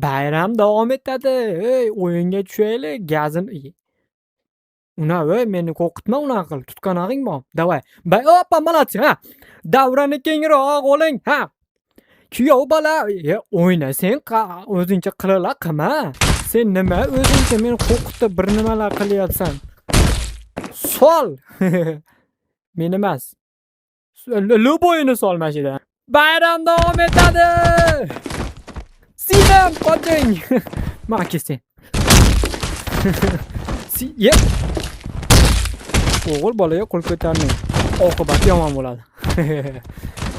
Bayram davom etadi. Ey, o'yinga tushaylik. Una, ey, meni qo'rqitma unaqa qilib. Tutqanog'ing bor. Davay. Oppa, молодцы, ha. Davrani kengroq oling, ha. Kuyov bola, o'yna sen o'zingcha qilalar qilma. Sen nima o'zingcha meni qo'rqitib bir nimalar qilyapsan? Sol. Men emas. Lo'boyini sol mashinadan. Bayram davom etadi. Sinem qoching. Maki sen. O'g'il bolaga qo'l ko'tarmang. Oqibat yomon bo'ladi.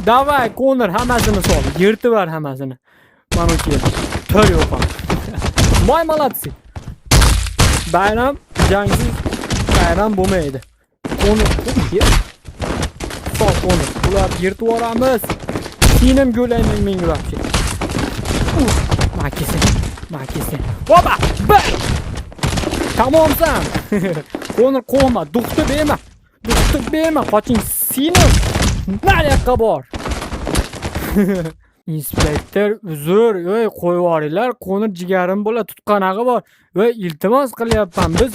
Davay, Konor hammasini sol. Yirtib ber hammasini. Mana keldi. Tur yo'q. Moy молодцы. Bayram jangsiz bayram bo'lmaydi. Konor sol Konor. Ular yirtib yuboramiz. Sinem go'layman menga vaqti. Makisi. Hopa! Tamomsan. Konor qo'rqma, duxti berma. Qoching Sinem. Nariyoqqa bor. Inspektor, uzr, ey, qo'yib yuboringlar. Konor jigarim bo'la, tutqanog'i bor. Ey, iltimos qilyapman. Biz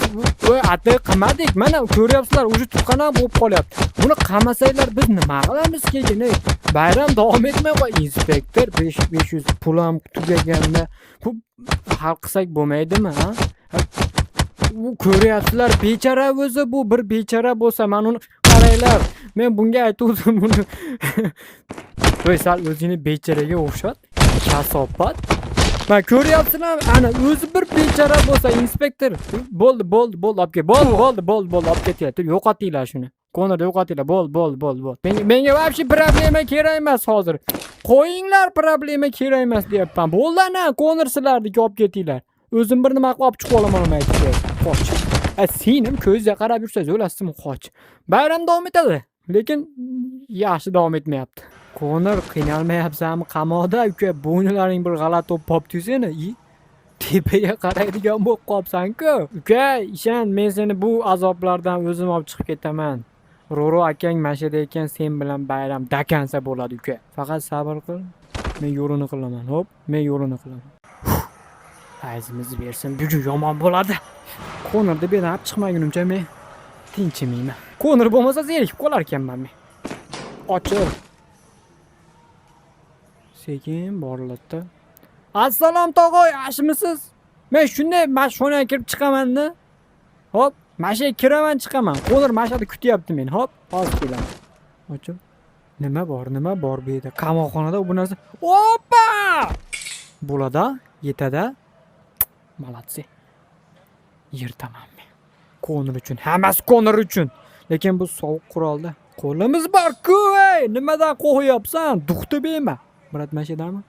atay qilmadik. Mana ko'ryapsizlar, uje tutqanoq bo'lib qolyapti. Buni qamasanglar biz nima qilamiz keyin? Bayram davom etmay qo'y. Inspektor 500 pul ham tugaganda bu hal qilsak bo'lmaydimi, ha? U ko'ryapsizlar, bechora o'zi, bu bir bechora bo'lsa, men uni qaranglar. Men bunga aytdim buni. To'y sal o'zini bechoraga o'xshat. Kasopat. Men ko'ryapsizlar, ana o'zi bir bechora bo'lsa, inspektor, bo'ldi, olib ket. Bo'ldi, olib ketyapti. Yo'qotinglar shuni. Konor yo'qotinglar. Bo'ldi. Menga вообще problema kerak emas hozir. Qo'yinglar, problema kerak emas deyapman. Bo'ldi ana, Konor sizlarni olib ketinglar. O'zim bir nima qilib chiqib olaman aytdi. Qoch. Senim ko'zga qarab yursangiz o'lasizmi, qoch. Bayram davom etadi, lekin yaxshi davom etmayapti. Konor, qiynalmayapsanmi? Qamoqda uka, bo'ynilaring bir g'alati bo'lib seni. Tepaga qaraydigan bo'lib qolibsan-ku. Uka, ishon, men seni bu azoblardan o'zim olib chiqib ketaman. Roro akang mashida ekan, sen bilan bayram dakansa bo'ladi uka. Faqat sabr qil. Men yo'lini qilaman. Hop, men yo'lini qilaman. Ayzimiz bersin, bugun yomon bo'ladi. Konorni berib chiqmagunimcha men tinchimayman. Konor bo'lmasa zerikib qolar ekanman men. Ochil. Sekin boriladi. Assalom tog'oy, yaxshimisiz? Men shunday mashinaga kirib chiqaman-da. Hop, mashinaga kiraman, chiqaman. Konor mashinada kutyapti meni. Hop, hozir kelaman. Ochil. Nima bor bu yerda? Qamoqxonada bu narsa. Oppa! Bo'ladi, yetadi. Молодцы. Yirtaman men. Konor uchun, hammasi Konor uchun. Lekin bu sovuq qurolda. Qo'limiz bor-ku, ey, nimadan qo'yapsan? Duxti berma. Brat mashidami?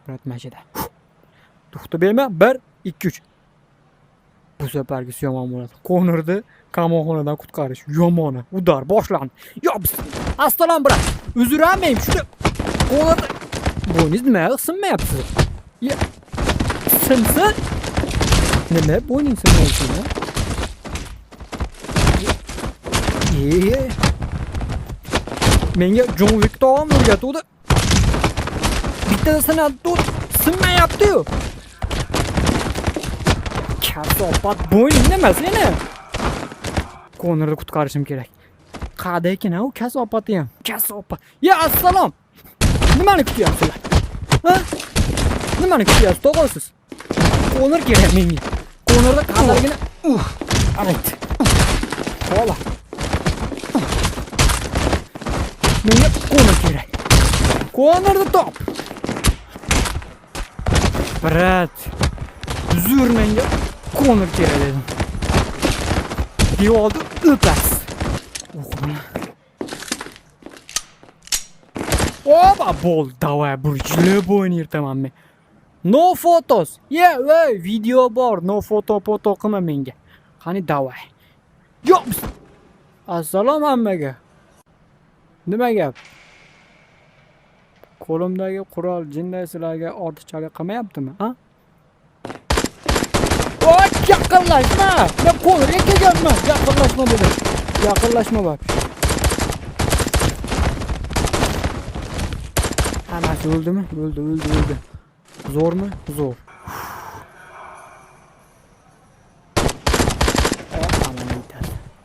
Brat mashida. Duxti berma. 1 2 3. Bu safargisi yomon bo'ladi. Konorni qamoqxonadan qutqarish yomoni. Udar boshlandi. Assalom brat. Uzramayim shuni. Konor bo'yningiz nima sinmayapti? Sinsin? Nima bo'yning sinmayapti? Menga John Wick tog'am o'rgatuvdi. Bittasini sinmayapti-yu. Kasopat, bo'yning nima seni? Konorni qutqarishim kerak. Qada ekan u kasopati ham. Kasopat. Ya assalom. Nimani kutyapsizlar? Ha? Nimani kutyapsiz, tog'asiz? Konor kerak menga. Konorni qandaligini ayt. Xola. Menga Konor kerak. Konorni top. Brat. Uzr, menga Konor kerak dedim. Devoldi o'pas. O'g'lim. Oba, bol, davay, burchli bo'yin yirtaman men. No photos. Video bor. No foto qilma menga. Qani davay. Yo'q. Assalom hammaga. Nima gap? Qo'limdagi qurol jinday sizlarga ortiqchalik qilmayaptimi, ha? Voy, yaqinlashma. Men qo'lga kelganman. Yaqinlashma dedim. Yaqinlashma bor. Hammasi o'ldimi? O'ldi. Zo'rmi? Zo'r.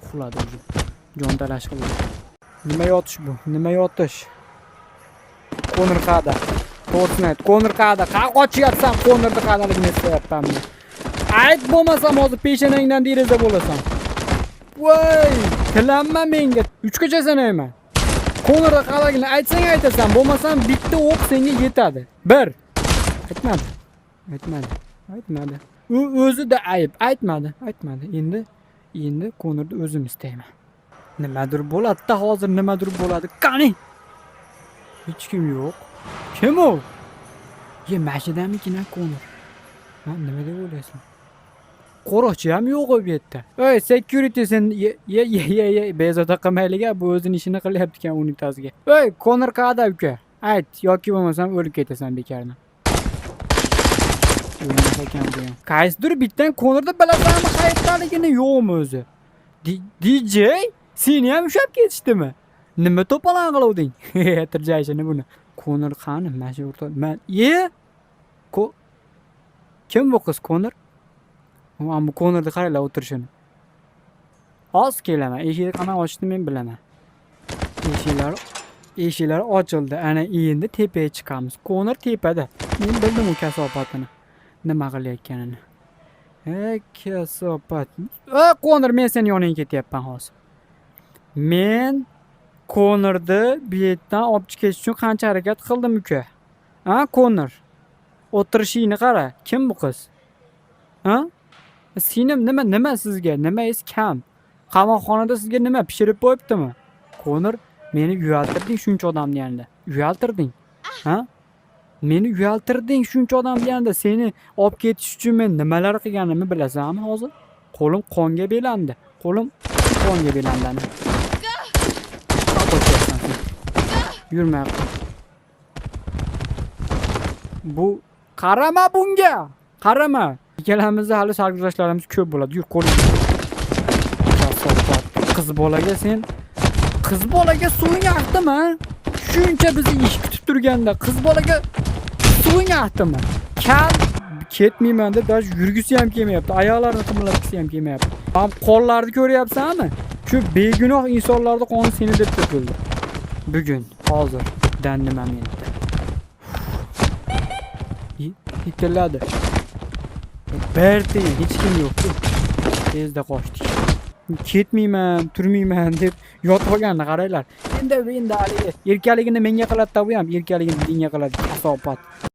Uxladi o'zi. Jon talash qildi. Nima yotish bu? Nima yotish? Konor qada. To'g'risini ayt. Konor qada. Qayoqqa qochyapsan? Konorni qadaligini istayapman men. Ayt bo'lmasam hozir peshonangdan deraza bo'lasan. Voy! Tilanma menga. 3 gacha sanayman. Konorni qadaligini aytsang aytasan, bo'lmasam bitta o'q senga yetadi. 1. Aytmadi. Aytmadi. U o'zida ayb. Aytmadi. Endi Konorni o'zim istayman. Nimadir bo'ladi-da hozir, nimadir bo'ladi. Qani? Hech kim yo'q. Kim u? Mashinamikin Konor. Ha, nima deb o'ylaysan? Qo'roqchi ham yo'q bu yerda. Ey, security sen bezovta qilmaylik-a, bu o'zining ishini qilyapti ekan unitaziga. Ey, Konor qayerda uka? Ayt, yoki bo'lmasam o'lib ketasan bekardan. O'lmas ekan bu ham. Qaysidir bittan Konorni bilasanmi, qayerdaligini yo'qmi o'zi? DJ, seni ham ushlab ketishdimi? Nima to'polon qiluvding? Tirjayishini buni. Konor qani? Mana shu o'rta. Kim bu qiz Konor? Ammo Konorni qaranglar o'tirishini. Hozir kelaman. Eshikni qana ochishni men bilaman. Eshiklar ochildi. Ana endi tepaga chiqamiz. Konor tepada. Men bildim u kasofatini. Nima qilayotganini. Kasopat. Konor, men seni yoningga ketyapman hozir. Men Konorni bu yerdan olib chiqish uchun qancha harakat qildim uka. Ha, Konor. O'tirishingni qara. Kim bu qiz? Ha? Sinim nima sizga? Nimangiz kam? Qamoqxonada sizga nima pishirib qo'yibdimi? Konor, meni uyaltirding shuncha odamni yanida. Uyaltirding. Ha? Meni uyaltirding shuncha odamni yanida. Seni olib ketish uchun men nimalar qilganimni bilasanmi hozir? Qo'lim qonga belandi. Ana. Yurma. Bu qarama bunga. Qarama. Ikkalamizni hali sarguzashtlarimiz ko'p bo'ladi. Yur, qo'ling. Qiz bolaga suving aqdimi? Shuncha bizni ish kutib turganda qiz bolaga suving aqdimi? Kal ketmayman deb даже yurgisi ham kelmayapti. Oyoqlarini qimirlatgisi ham kelmayapti. Ham qonlarni ko'ryapsanmi? Shu begunoh insonlarning qoni seni deb to'kildi. Bugun, hozir nima menda. Yitiladi. Berdi, hech kim yo'q-ku. Tezda qochdik. Ketmayman, turmayman deb yotib olganini qaranglar. Endi haligi erkaligini menga qiladi-da, bu ham erkaligini menga qiladi. Kasopat.